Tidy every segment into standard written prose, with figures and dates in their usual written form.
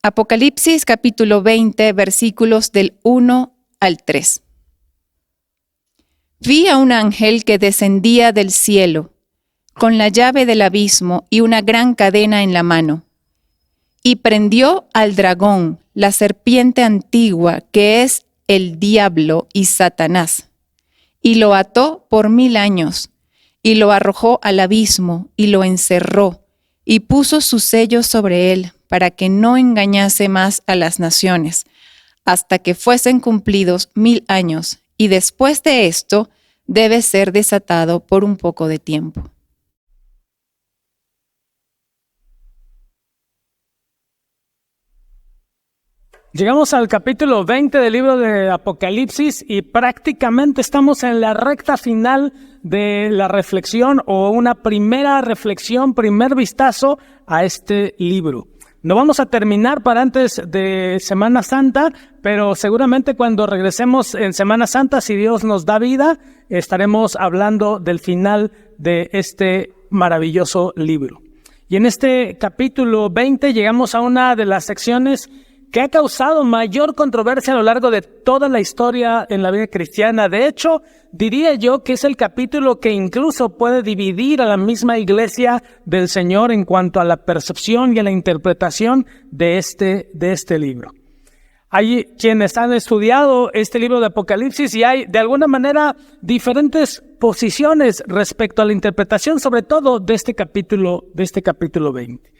Apocalipsis capítulo 20, versículos del 1 al 3. Vi a un ángel que descendía del cielo, con la llave del abismo y una gran cadena en la mano, y prendió al dragón, la serpiente antigua, que es el diablo y Satanás, y lo ató por 1000 años, y lo arrojó al abismo, y lo encerró, y puso su sello sobre él, para que no engañase más a las naciones, hasta que fuesen cumplidos 1000 años, y después de esto debe ser desatado por un poco de tiempo. Llegamos al capítulo 20 del libro de Apocalipsis y prácticamente estamos en la recta final de la reflexión o una primera reflexión, primer vistazo a este libro. No vamos a terminar para antes de Semana Santa, pero seguramente cuando regresemos en Semana Santa, si Dios nos da vida, estaremos hablando del final de este maravilloso libro. Y en este capítulo 20 llegamos a una de las secciones que ha causado mayor controversia a lo largo de toda la historia en la vida cristiana. De hecho, diría yo que es el capítulo que incluso puede dividir a la misma iglesia del Señor en cuanto a la percepción y a la interpretación de este libro. Hay quienes han estudiado este libro de Apocalipsis y hay de alguna manera diferentes posiciones respecto a la interpretación, sobre todo de este capítulo 20.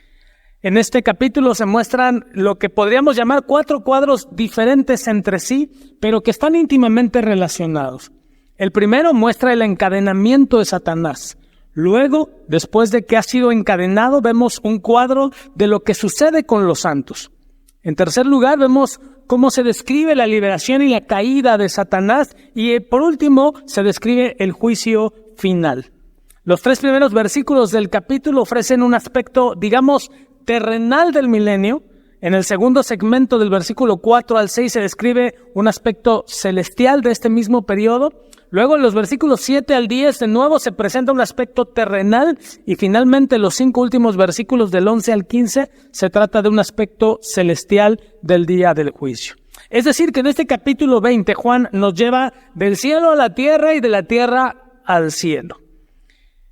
En este capítulo se muestran lo que podríamos llamar 4 cuadros diferentes entre sí, pero que están íntimamente relacionados. El primero muestra el encadenamiento de Satanás. Luego, después de que ha sido encadenado, vemos un cuadro de lo que sucede con los santos. En tercer lugar, vemos cómo se describe la liberación y la caída de Satanás. Y por último, se describe el juicio final. Los 3 primeros versículos del capítulo ofrecen un aspecto, digamos, terrenal del milenio. En el segundo segmento del versículo 4 al 6 se describe un aspecto celestial de este mismo periodo. Luego en los versículos 7 al 10 de nuevo se presenta un aspecto terrenal y finalmente los 5 últimos versículos del 11 al 15 se trata de un aspecto celestial del día del juicio. Es decir que en este capítulo 20 Juan nos lleva del cielo a la tierra y de la tierra al cielo.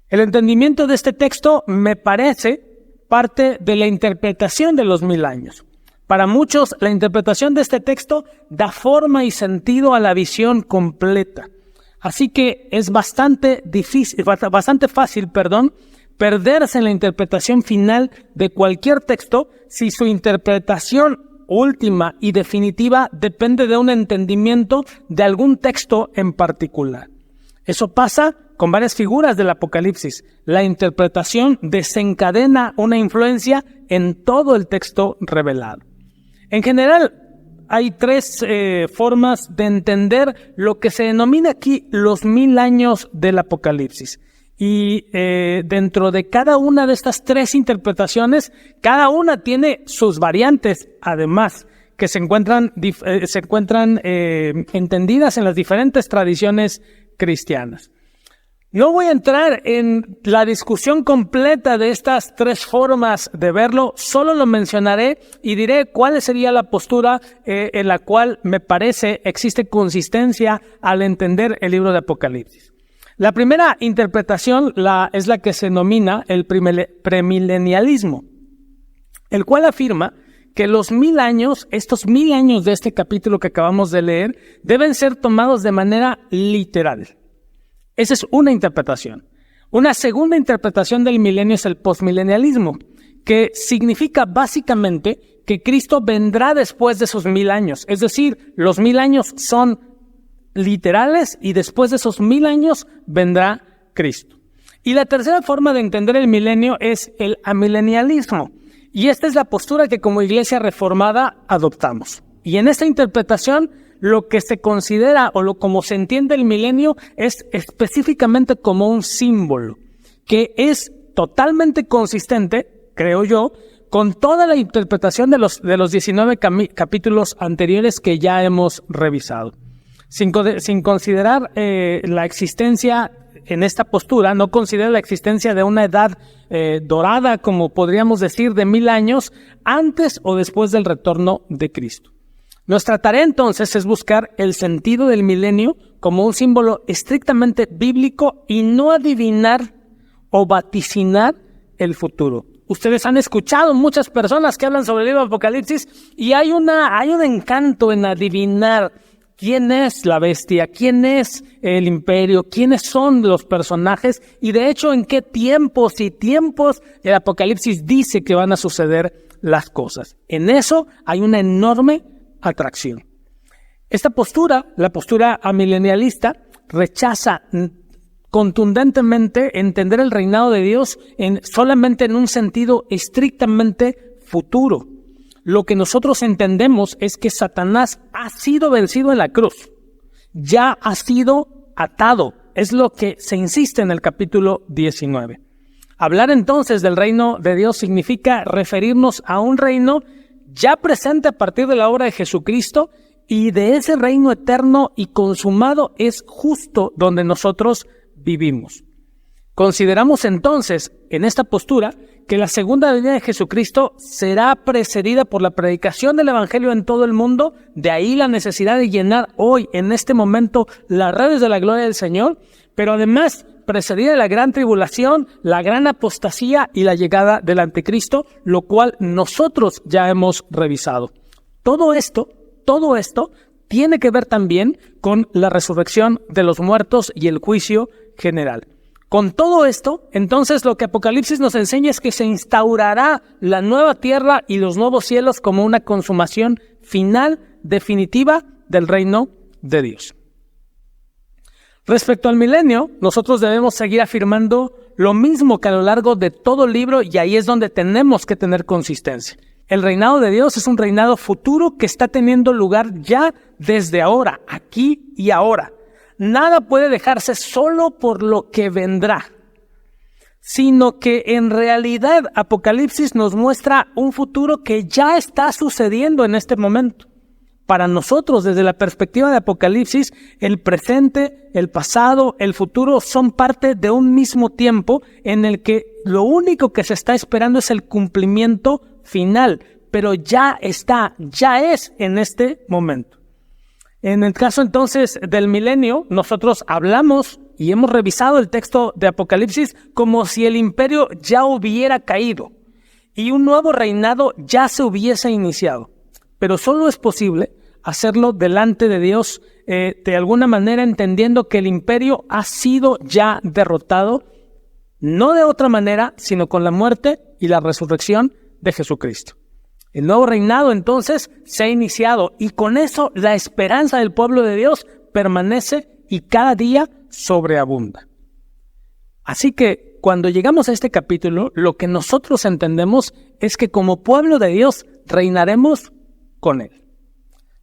El entendimiento de este texto me parece parte de la interpretación de los 1000 años. Para muchos, la interpretación de este texto da forma y sentido a la visión completa. Así que es bastante fácil, perderse en la interpretación final de cualquier texto si su interpretación última y definitiva depende de un entendimiento de algún texto en particular. Eso pasa con varias figuras del Apocalipsis. La interpretación desencadena una influencia en todo el texto revelado. En general, hay 3 formas de entender lo que se denomina aquí los 1000 años del Apocalipsis. Y dentro de cada una de estas 3 interpretaciones, cada una tiene sus variantes, además, que se encuentran entendidas en las diferentes tradiciones cristianas. No voy a entrar en la discusión completa de estas 3 formas de verlo, solo lo mencionaré y diré cuál sería la postura en la cual me parece existe consistencia al entender el libro de Apocalipsis. La primera interpretación es la que se denomina el premilenialismo, el cual afirma que los 1000 años, estos 1000 años de este capítulo que acabamos de leer, deben ser tomados de manera literal. Esa es una interpretación. Una segunda interpretación del milenio es el postmilenialismo, que significa básicamente que Cristo vendrá después de esos 1000 años. Es decir, los 1000 años son literales y después de esos 1000 años vendrá Cristo. Y la tercera forma de entender el milenio es el amilenialismo. Y esta es la postura que como iglesia reformada adoptamos. Y en esta interpretación, lo que se considera como se entiende el milenio es específicamente como un símbolo que es totalmente consistente, creo yo, con toda la interpretación de los 19 capítulos anteriores que ya hemos revisado. sin considerar la existencia en esta postura, no considera la existencia de una edad dorada, como podríamos decir, de 1000 años, antes o después del retorno de Cristo. Nuestra tarea entonces es buscar el sentido del milenio como un símbolo estrictamente bíblico y no adivinar o vaticinar el futuro. Ustedes han escuchado muchas personas que hablan sobre el libro de Apocalipsis y hay un encanto en adivinar quién es la bestia, quién es el imperio, quiénes son los personajes y de hecho en qué tiempos el Apocalipsis dice que van a suceder las cosas. En eso hay una enorme atracción. Esta postura, la postura amilenialista, rechaza contundentemente entender el reinado de Dios solamente en un sentido estrictamente futuro. Lo que nosotros entendemos es que Satanás ha sido vencido en la cruz, ya ha sido atado, es lo que se insiste en el capítulo 19. Hablar entonces del reino de Dios significa referirnos a un reino ya presente a partir de la obra de Jesucristo, y de ese reino eterno y consumado es justo donde nosotros vivimos. Consideramos entonces en esta postura que la segunda venida de Jesucristo será precedida por la predicación del evangelio en todo el mundo, de ahí la necesidad de llenar hoy, en este momento, las redes de la gloria del Señor, pero además precedida de la gran tribulación, la gran apostasía y la llegada del anticristo, lo cual nosotros ya hemos revisado. Todo esto tiene que ver también con la resurrección de los muertos y el juicio general. Con todo esto, entonces lo que Apocalipsis nos enseña es que se instaurará la nueva tierra y los nuevos cielos como una consumación final, definitiva del reino de Dios. Respecto al milenio, nosotros debemos seguir afirmando lo mismo que a lo largo de todo el libro, y ahí es donde tenemos que tener consistencia. El reinado de Dios es un reinado futuro que está teniendo lugar ya desde ahora, aquí y ahora. Nada puede dejarse solo por lo que vendrá, sino que en realidad Apocalipsis nos muestra un futuro que ya está sucediendo en este momento. Para nosotros, desde la perspectiva de Apocalipsis, el presente, el pasado, el futuro son parte de un mismo tiempo en el que lo único que se está esperando es el cumplimiento final, pero ya es en este momento. En el caso entonces del milenio, nosotros hablamos y hemos revisado el texto de Apocalipsis como si el imperio ya hubiera caído y un nuevo reinado ya se hubiese iniciado. Pero solo es posible hacerlo delante de Dios, de alguna manera entendiendo que el imperio ha sido ya derrotado, no de otra manera, sino con la muerte y la resurrección de Jesucristo. El nuevo reinado entonces se ha iniciado y con eso la esperanza del pueblo de Dios permanece y cada día sobreabunda. Así que cuando llegamos a este capítulo, lo que nosotros entendemos es que como pueblo de Dios reinaremos con Él.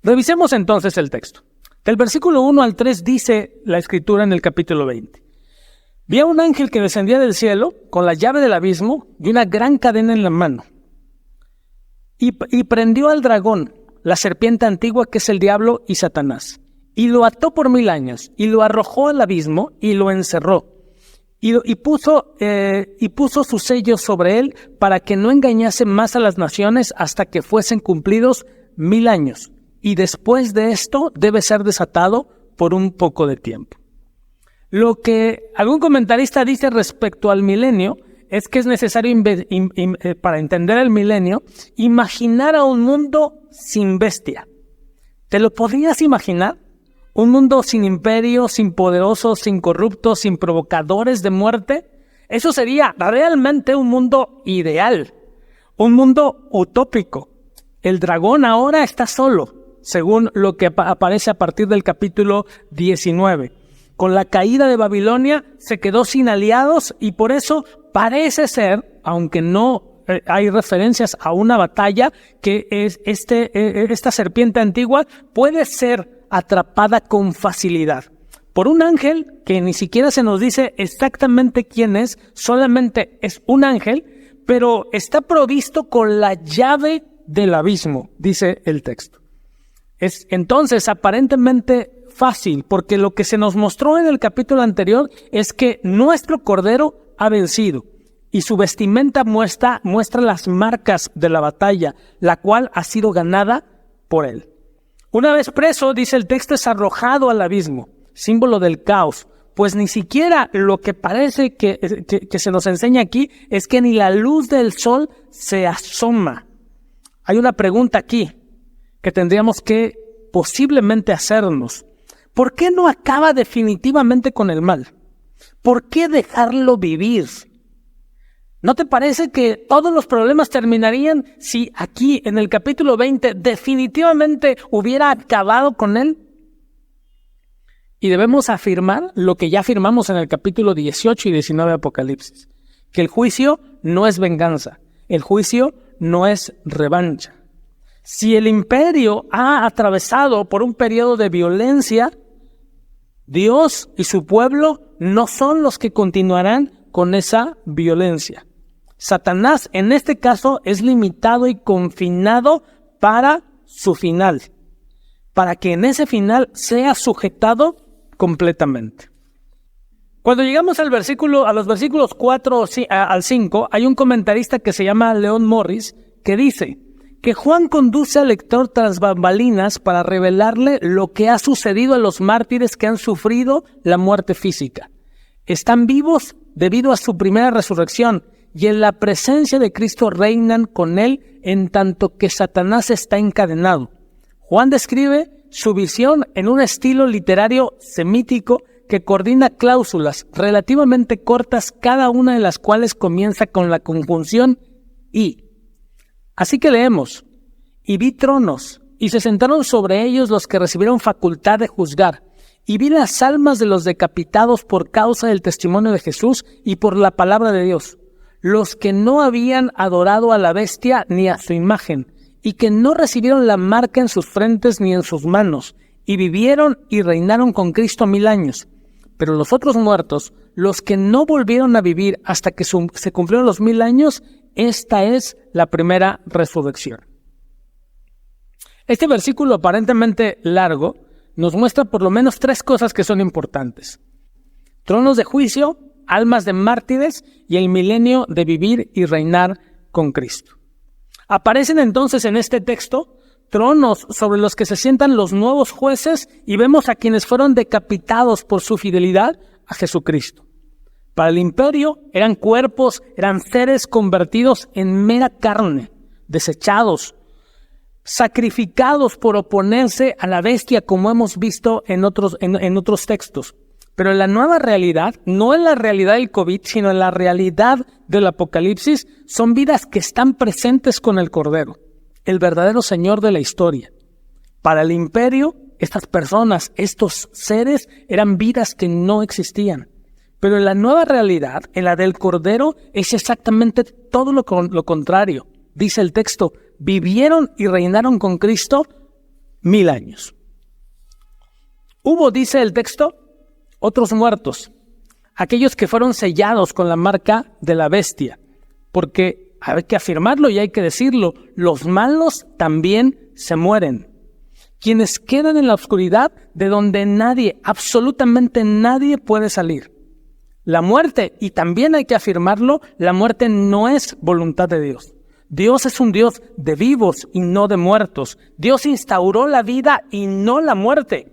Revisemos entonces el texto. Del versículo 1 al 3 dice la Escritura en el capítulo 20. Vi a un ángel que descendía del cielo con la llave del abismo y una gran cadena en la mano. Y prendió al dragón, la serpiente antigua que es el diablo y Satanás, y lo ató por 1000 años, y lo arrojó al abismo y lo encerró, y puso sus sellos sobre él para que no engañase más a las naciones hasta que fuesen cumplidos 1000 años, y después de esto debe ser desatado por un poco de tiempo. Lo que algún comentarista dice respecto al milenio es que es necesario, para entender el milenio, imaginar a un mundo sin bestia. ¿Te lo podrías imaginar? Un mundo sin imperio, sin poderosos, sin corruptos, sin provocadores de muerte. Eso sería realmente un mundo ideal, un mundo utópico. El dragón ahora está solo, según lo que aparece a partir del capítulo 19. Con la caída de Babilonia se quedó sin aliados y por eso parece ser, aunque no hay referencias a una batalla, que esta serpiente antigua puede ser atrapada con facilidad por un ángel que ni siquiera se nos dice exactamente quién es, solamente es un ángel, pero está provisto con la llave del abismo, dice el texto. Es entonces aparentemente fácil, porque lo que se nos mostró en el capítulo anterior es que nuestro Cordero ha vencido y su vestimenta muestra las marcas de la batalla, la cual ha sido ganada por él. Una vez preso, dice el texto, es arrojado al abismo, símbolo del caos, pues ni siquiera lo que parece que se nos enseña aquí es que ni la luz del sol se asoma. Hay una pregunta aquí que tendríamos que posiblemente hacernos. ¿Por qué no acaba definitivamente con el mal? ¿Por qué dejarlo vivir? ¿No te parece que todos los problemas terminarían si aquí en el capítulo 20 definitivamente hubiera acabado con él? Y debemos afirmar lo que ya afirmamos en el capítulo 18 y 19 de Apocalipsis, que el juicio no es venganza, el juicio no es revancha. Si el imperio ha atravesado por un periodo de violencia, Dios y su pueblo no son los que continuarán con esa violencia. Satanás en este caso es limitado y confinado para su final, para que en ese final sea sujetado completamente. Cuando llegamos a los versículos 4 al 5, hay un comentarista que se llama Leon Morris que dice que Juan conduce al lector tras bambalinas para revelarle lo que ha sucedido a los mártires que han sufrido la muerte física. Están vivos debido a su primera resurrección y en la presencia de Cristo reinan con él en tanto que Satanás está encadenado. Juan describe su visión en un estilo literario semítico que coordina cláusulas relativamente cortas, cada una de las cuales comienza con la conjunción y. Así que leemos: y vi tronos, y se sentaron sobre ellos los que recibieron facultad de juzgar, y vi las almas de los decapitados por causa del testimonio de Jesús y por la palabra de Dios, los que no habían adorado a la bestia ni a su imagen, y que no recibieron la marca en sus frentes ni en sus manos, y vivieron y reinaron con Cristo 1000 años. Pero los otros muertos, los que no volvieron a vivir hasta que se cumplieron los 1000 años, esta es la primera resurrección. Este versículo aparentemente largo nos muestra por lo menos 3 cosas que son importantes: tronos de juicio, almas de mártires y el milenio de vivir y reinar con Cristo. Aparecen entonces en este texto tronos sobre los que se sientan los nuevos jueces y vemos a quienes fueron decapitados por su fidelidad a Jesucristo. Para el imperio eran cuerpos, eran seres convertidos en mera carne, desechados, sacrificados por oponerse a la bestia, como hemos visto en otros textos. Pero en la nueva realidad, no en la realidad del COVID, sino en la realidad del Apocalipsis, son vidas que están presentes con el Cordero, el verdadero Señor de la historia. Para el imperio, estas personas, estos seres, eran vidas que no existían. Pero en la nueva realidad, en la del Cordero, es exactamente todo lo contrario. Dice el texto: vivieron y reinaron con Cristo 1000 años. Hubo, dice el texto, otros muertos, aquellos que fueron sellados con la marca de la bestia, porque hay que afirmarlo y hay que decirlo, los malos también se mueren. Quienes quedan en la oscuridad de donde nadie, absolutamente nadie puede salir. La muerte, y también hay que afirmarlo, la muerte no es voluntad de Dios. Dios es un Dios de vivos y no de muertos. Dios instauró la vida y no la muerte.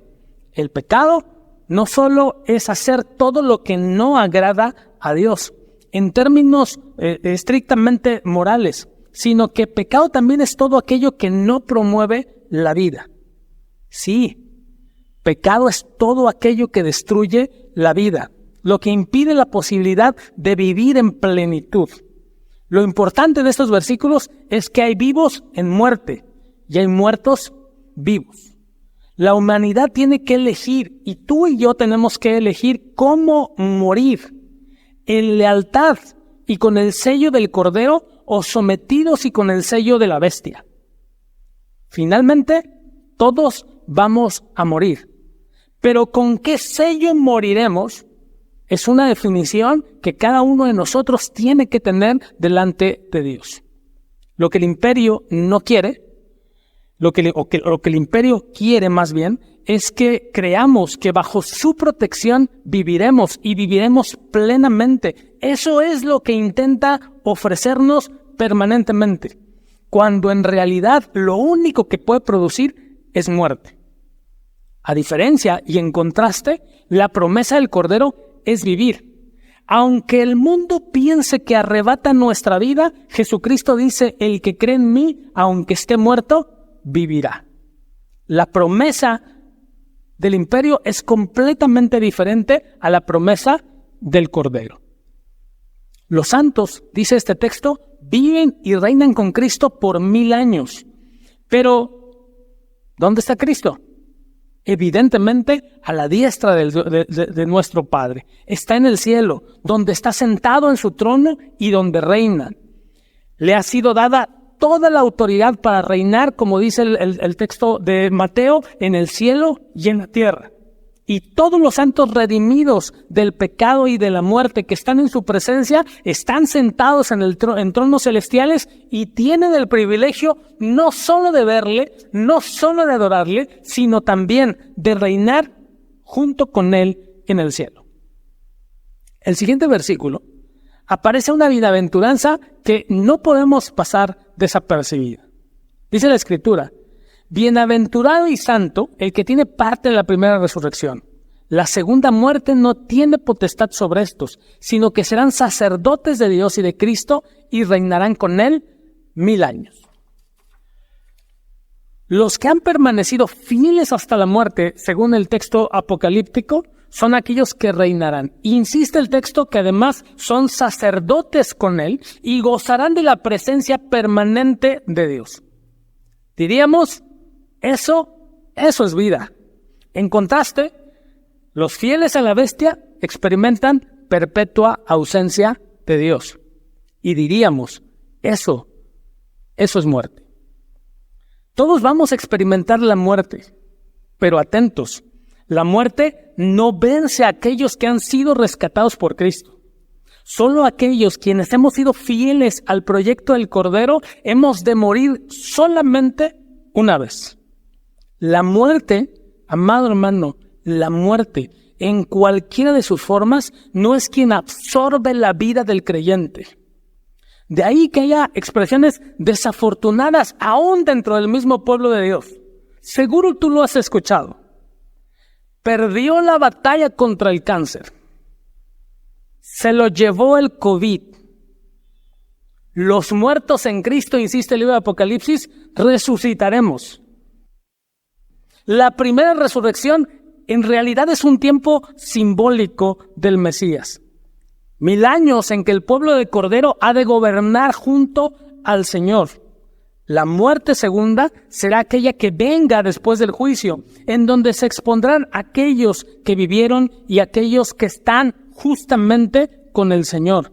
El pecado no solo es hacer todo lo que no agrada a Dios, en términos estrictamente morales, sino que pecado también es todo aquello que no promueve la vida. Sí, pecado es todo aquello que destruye la vida, lo que impide la posibilidad de vivir en plenitud. Lo importante de estos versículos es que hay vivos en muerte y hay muertos vivos. La humanidad tiene que elegir, y tú y yo tenemos que elegir cómo morir, en lealtad y con el sello del Cordero, o sometidos y con el sello de la bestia. Finalmente, todos vamos a morir. Pero ¿con qué sello moriremos? Es una definición que cada uno de nosotros tiene que tener delante de Dios. Lo que el imperio no quiere, lo que el imperio quiere más bien, es que creamos que bajo su protección viviremos y viviremos plenamente. Eso es lo que intenta ofrecernos permanentemente, cuando en realidad lo único que puede producir es muerte. A diferencia y en contraste, la promesa del Cordero es vivir. Aunque el mundo piense que arrebata nuestra vida, Jesucristo dice, el que cree en mí, aunque esté muerto, vivirá. La promesa del imperio es completamente diferente a la promesa del Cordero. Los santos, dice este texto, viven y reinan con Cristo por 1000 años. Pero, ¿dónde está Cristo? Evidentemente, a la diestra de nuestro Padre. Está en el cielo, donde está sentado en su trono y donde reina. Le ha sido dada toda la autoridad para reinar, como dice el texto de Mateo, en el cielo y en la tierra. Y todos los santos redimidos del pecado y de la muerte que están en su presencia, están sentados en tronos celestiales y tienen el privilegio no solo de verle, no solo de adorarle, sino también de reinar junto con él en el cielo. El siguiente versículo aparece una bienaventuranza que no podemos pasar desapercibida. Dice la Escritura: bienaventurado y santo el que tiene parte en la primera resurrección. La segunda muerte no tiene potestad sobre estos, sino que serán sacerdotes de Dios y de Cristo y reinarán con él 1000 años. Los que han permanecido fieles hasta la muerte, según el texto apocalíptico, son aquellos que reinarán. Insiste el texto que además son sacerdotes con él y gozarán de la presencia permanente de Dios. Diríamos, eso es vida. En contraste, los fieles a la bestia experimentan perpetua ausencia de Dios. Y diríamos, eso es muerte. Todos vamos a experimentar la muerte, pero atentos, la muerte no vence a aquellos que han sido rescatados por Cristo. Solo aquellos quienes hemos sido fieles al proyecto del Cordero hemos de morir solamente una vez. La muerte, amado hermano, la muerte en cualquiera de sus formas no es quien absorbe la vida del creyente. De ahí que haya expresiones desafortunadas aún dentro del mismo pueblo de Dios. Seguro tú lo has escuchado. Perdió la batalla contra el cáncer. Se lo llevó el COVID. Los muertos en Cristo, insiste el libro de Apocalipsis, resucitaremos. La primera resurrección en realidad es un tiempo simbólico del Mesías. 1000 años en que el pueblo de Cordero ha de gobernar junto al Señor. La muerte segunda será aquella que venga después del juicio, en donde se expondrán aquellos que vivieron y aquellos que están justamente con el Señor,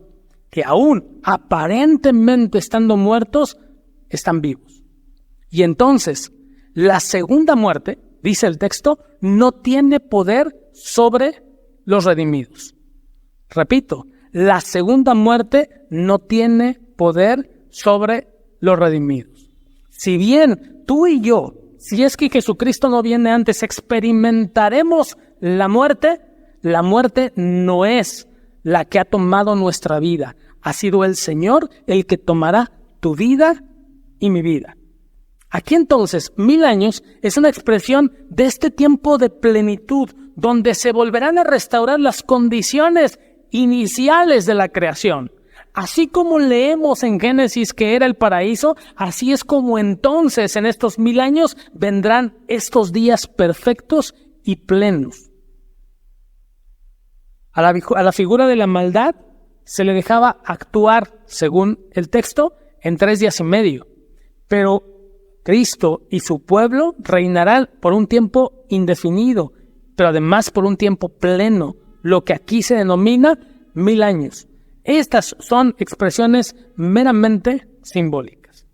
que aún aparentemente estando muertos, están vivos. Y entonces, la segunda muerte, dice el texto, no tiene poder sobre los redimidos. Repito, la segunda muerte no tiene poder sobre los redimidos. Si bien tú y yo, si es que Jesucristo no viene antes, experimentaremos la muerte no es la que ha tomado nuestra vida. Ha sido el Señor el que tomará tu vida y mi vida. Aquí entonces, 1000 años es una expresión de este tiempo de plenitud, donde se volverán a restaurar las condiciones iniciales de la creación. Así como leemos en Génesis que era el paraíso, así es como entonces en estos 1000 años vendrán estos días perfectos y plenos. A la figura de la maldad se le dejaba actuar, según el texto, en 3 días y medio. Pero Cristo y su pueblo reinarán por un tiempo indefinido, pero además por un tiempo pleno, lo que aquí se denomina 1000 años. Estas son expresiones meramente simbólicas.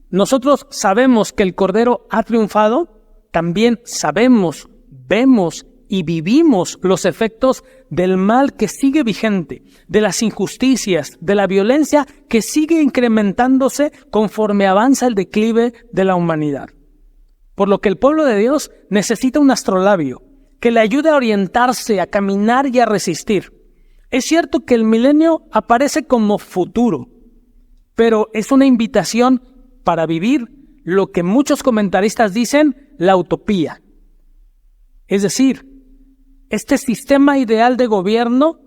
Nosotros sabemos que el Cordero ha triunfado, también sabemos, vemos y vivimos los efectos del mal que sigue vigente, de las injusticias, de la violencia que sigue incrementándose conforme avanza el declive de la humanidad. por lo que el pueblo de Dios necesita un astrolabio que le ayude a orientarse, a caminar y a resistir. Es cierto que el milenio aparece como futuro, pero es una invitación para vivir lo que muchos comentaristas dicen la utopía. Es decir, este sistema ideal de gobierno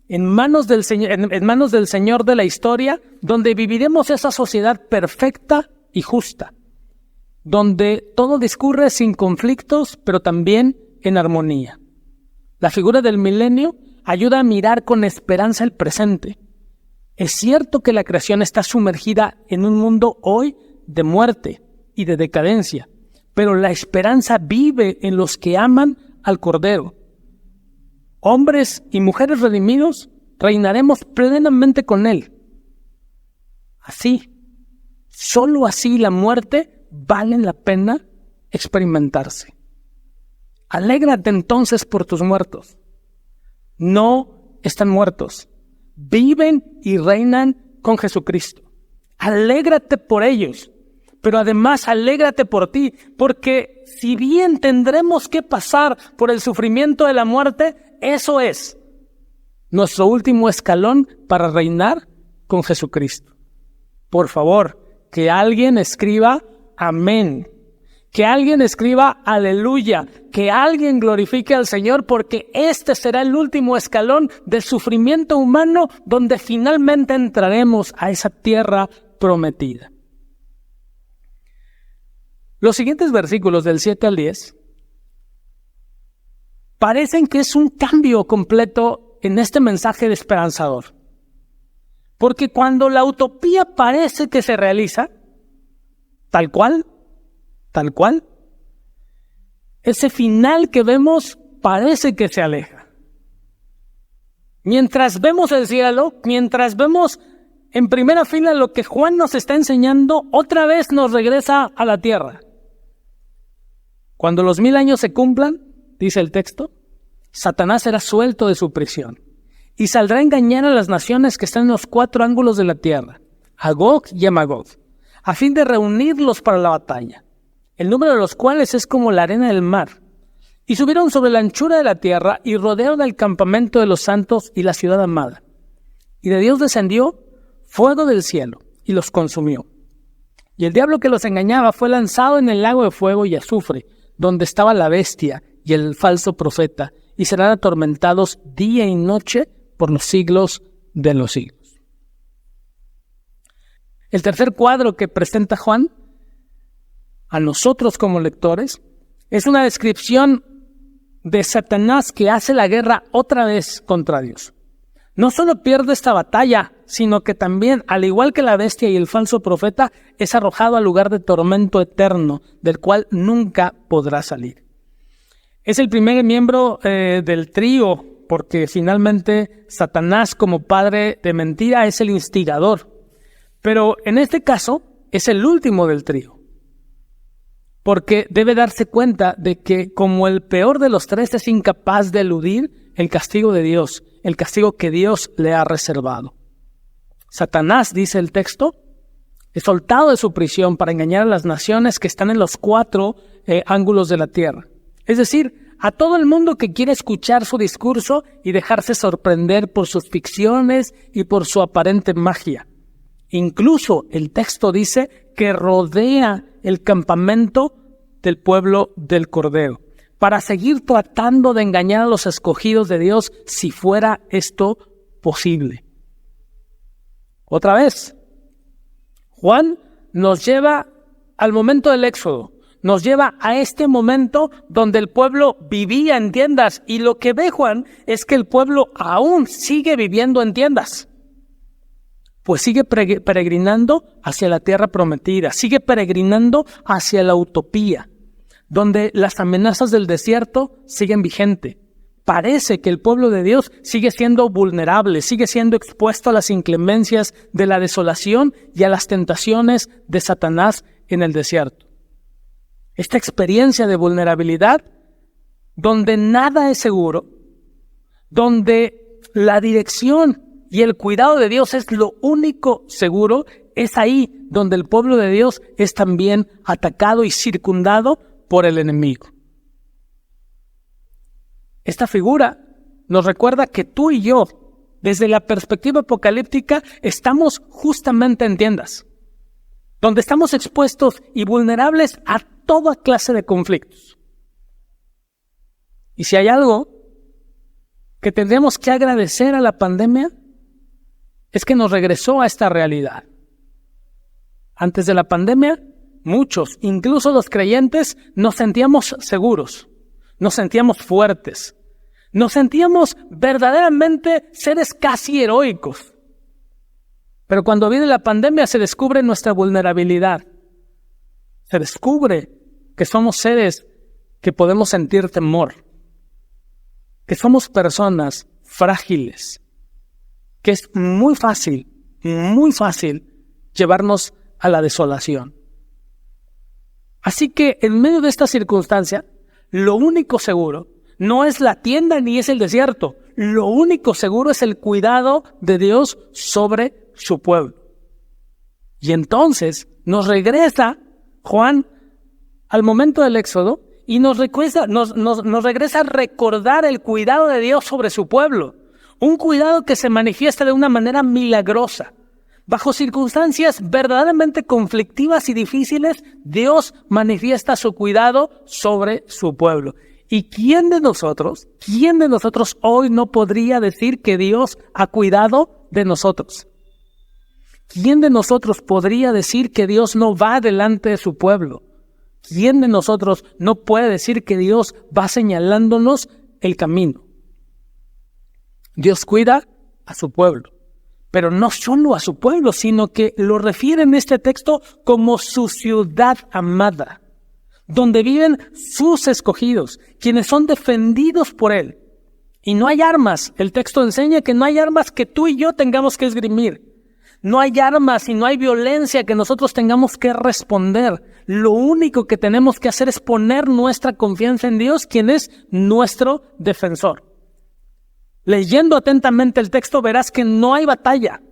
en manos del Señor de la historia, donde viviremos esa sociedad perfecta y justa, donde todo discurre sin conflictos, pero también en armonía. La figura del milenio ayuda a mirar con esperanza el presente. Es cierto que la creación está sumergida en un mundo hoy de muerte y de decadencia, pero la esperanza vive en los que aman al Cordero. Hombres y mujeres redimidos reinaremos plenamente con Él. Así, solo así la muerte vale la pena experimentarse. Alégrate entonces por tus muertos. No están muertos. Viven y reinan con Jesucristo. Alégrate por ellos, pero además alégrate por ti, porque si bien tendremos que pasar por el sufrimiento de la muerte, eso es nuestro último escalón para reinar con Jesucristo. Por favor, que alguien escriba amén, que alguien escriba aleluya, que alguien glorifique al Señor, porque este será el último escalón del sufrimiento humano donde finalmente entraremos a esa tierra prometida. Los siguientes versículos del 7 al 10 parecen que es un cambio completo en este mensaje de esperanzador. Porque cuando la utopía parece que se realiza, tal cual, ese final que vemos parece que se aleja. Mientras vemos el cielo, mientras vemos en primera fila lo que Juan nos está enseñando, otra vez nos regresa a la tierra. Cuando los 1000 años se cumplan, dice el texto, Satanás será suelto de su prisión y saldrá a engañar a las naciones que están en los 4 ángulos de la tierra, a Gog y a Magog, a fin de reunirlos para la batalla, el número de los cuales es como la arena del mar. Y subieron sobre la anchura de la tierra y rodearon el campamento de los santos y la ciudad amada. Y de Dios descendió fuego del cielo y los consumió. Y el diablo que los engañaba fue lanzado en el lago de fuego y azufre, donde estaba la bestia y el falso profeta, y serán atormentados día y noche por los siglos de los siglos. El tercer cuadro que presenta Juan a nosotros como lectores es una descripción de Satanás que hace la guerra otra vez contra Dios. No solo pierde esta batalla, sino que también, al igual que la bestia y el falso profeta, es arrojado al lugar de tormento eterno, del cual nunca podrá salir. Es el primer miembro del trío, porque finalmente Satanás, como padre de mentira, es el instigador. Pero en este caso, es el último del trío, porque debe darse cuenta de que como el peor de los tres es incapaz de eludir el castigo de Dios, el castigo que Dios le ha reservado. Satanás, dice el texto, es soltado de su prisión para engañar a las naciones que están en los 4 ángulos de la tierra. Es decir, a todo el mundo que quiere escuchar su discurso y dejarse sorprender por sus ficciones y por su aparente magia. Incluso el texto dice que rodea el campamento del pueblo del Cordero, para seguir tratando de engañar a los escogidos de Dios si fuera esto posible. Otra vez, Juan nos lleva al momento del Éxodo, nos lleva a este momento donde el pueblo vivía en tiendas, y lo que ve Juan es que el pueblo aún sigue viviendo en tiendas. Pues sigue peregrinando hacia la tierra prometida, sigue peregrinando hacia la utopía, donde las amenazas del desierto siguen vigentes. Parece que el pueblo de Dios sigue siendo vulnerable, sigue siendo expuesto a las inclemencias de la desolación y a las tentaciones de Satanás en el desierto. Esta experiencia de vulnerabilidad, donde nada es seguro, donde la dirección y el cuidado de Dios es lo único seguro, es ahí donde el pueblo de Dios es también atacado y circundado por el enemigo. Esta figura nos recuerda que tú y yo, desde la perspectiva apocalíptica, estamos justamente en tiendas, donde estamos expuestos y vulnerables a toda clase de conflictos. Y si hay algo que tendríamos que agradecer a la pandemia, es que nos regresó a esta realidad. Antes de la pandemia, muchos, incluso los creyentes, nos sentíamos seguros, nos sentíamos fuertes, nos sentíamos verdaderamente seres casi heroicos. Pero cuando viene la pandemia se descubre nuestra vulnerabilidad. Se descubre que somos seres que podemos sentir temor, que somos personas frágiles, que es muy fácil llevarnos a la desolación. Así que en medio de esta circunstancia, lo único seguro no es la tienda ni es el desierto. Lo único seguro es el cuidado de Dios sobre su pueblo. Y entonces nos regresa Juan al momento del Éxodo y nos regresa a recordar el cuidado de Dios sobre su pueblo. Un cuidado que se manifiesta de una manera milagrosa. Bajo circunstancias verdaderamente conflictivas y difíciles, Dios manifiesta su cuidado sobre su pueblo. ¿Y quién de nosotros hoy no podría decir que Dios ha cuidado de nosotros? ¿Quién de nosotros podría decir que Dios no va delante de su pueblo? ¿Quién de nosotros no puede decir que Dios va señalándonos el camino? Dios cuida a su pueblo, pero no solo a su pueblo, sino que lo refiere en este texto como su ciudad amada, donde viven sus escogidos, quienes son defendidos por Él. Y no hay armas, el texto enseña que no hay armas que tú y yo tengamos que esgrimir. No hay armas y no hay violencia que nosotros tengamos que responder. Lo único que tenemos que hacer es poner nuestra confianza en Dios, quien es nuestro defensor. Leyendo atentamente el texto verás que no hay batalla.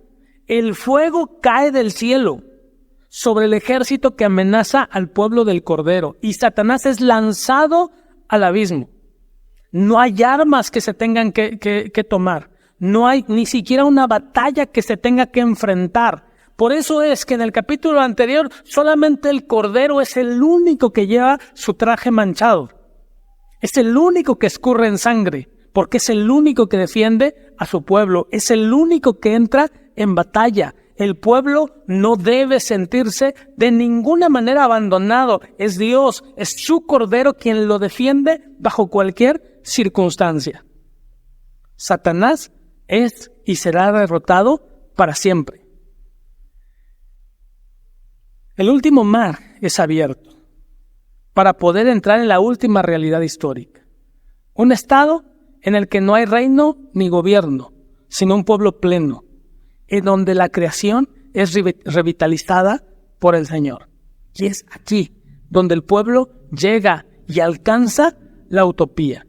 El fuego cae del cielo sobre el ejército que amenaza al pueblo del Cordero y Satanás es lanzado al abismo. No hay armas que se tengan que tomar. No hay ni siquiera una batalla que se tenga que enfrentar. Por eso es que en el capítulo anterior solamente el Cordero es el único que lleva su traje manchado. Es el único que escurre en sangre, porque es el único que defiende a su pueblo. Es el único que entra en batalla. El pueblo no debe sentirse de ninguna manera abandonado. Es Dios, es su Cordero quien lo defiende bajo cualquier circunstancia. Satanás es y será derrotado para siempre. El último mar es abierto para poder entrar en la última realidad histórica. Un estado en el que no hay reino ni gobierno, sino un pueblo pleno, en donde la creación es revitalizada por el Señor. Y es aquí donde el pueblo llega y alcanza la utopía.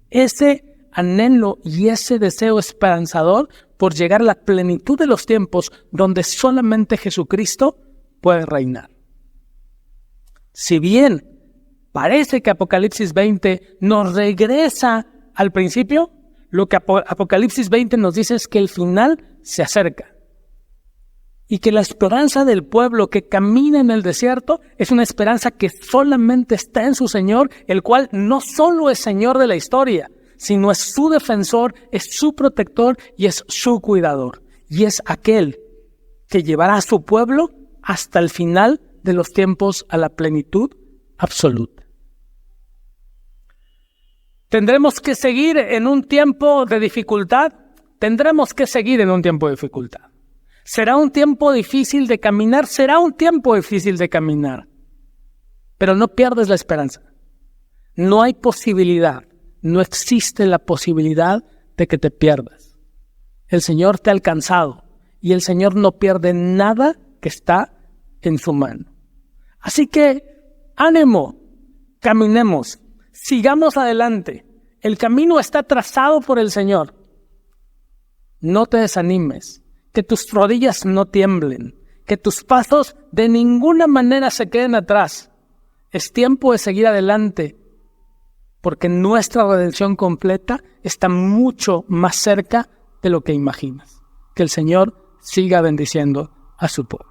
Ese anhelo y ese deseo esperanzador por llegar a la plenitud de los tiempos donde solamente Jesucristo puede reinar. Si bien parece que Apocalipsis 20 nos regresa al principio, lo que Apocalipsis 20 nos dice es que el final se acerca y que la esperanza del pueblo que camina en el desierto es una esperanza que solamente está en su Señor, el cual no solo es Señor de la historia, sino es su defensor, es su protector y es su cuidador. Y es aquel que llevará a su pueblo hasta el final de los tiempos a la plenitud absoluta. ¿Tendremos que seguir en un tiempo de dificultad? Tendremos que seguir en un tiempo de dificultad. ¿Será un tiempo difícil de caminar? Será un tiempo difícil de caminar. Pero no pierdas la esperanza. No hay posibilidad. No existe la posibilidad de que te pierdas. El Señor te ha alcanzado y el Señor no pierde nada que está en su mano. Así que, ánimo, caminemos, sigamos adelante. El camino está trazado por el Señor. No te desanimes. que tus rodillas no tiemblen, que tus pasos de ninguna manera se queden atrás. Es tiempo de seguir adelante, porque nuestra redención completa está mucho más cerca de lo que imaginas. Que el Señor siga bendiciendo a su pueblo.